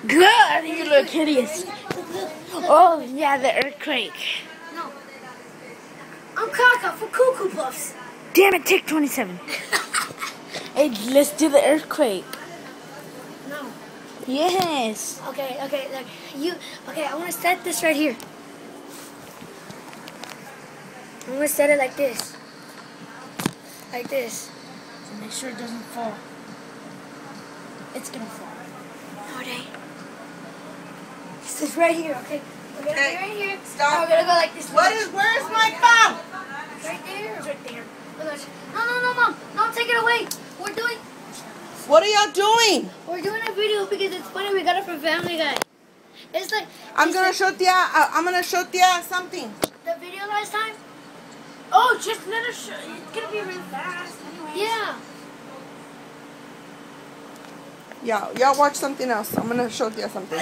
God, you look hideous. Oh, yeah, the earthquake. No. I'm Kaka for Cuckoo Puffs. Damn it, take 27. Hey, let's do the earthquake. No. Yes. Okay, look. Okay, I want to set this right here. I'm going to set it like this. Like this. So make sure it doesn't fall. It's gonna fall. No, it ain't. This is right here, okay? We're gonna be right here. Stop. Now we're gonna go like this. Where's my phone? Right there. It's right there. No, Mom. No, take it away. What are y'all doing? We're doing a video because it's funny. We got it from Family Guy. It's like I'm gonna show you something. the video last time. Oh, just let us show. It's gonna be real fast. Anyways. Yeah. Yeah, y'all watch something else. I'm gonna show you something.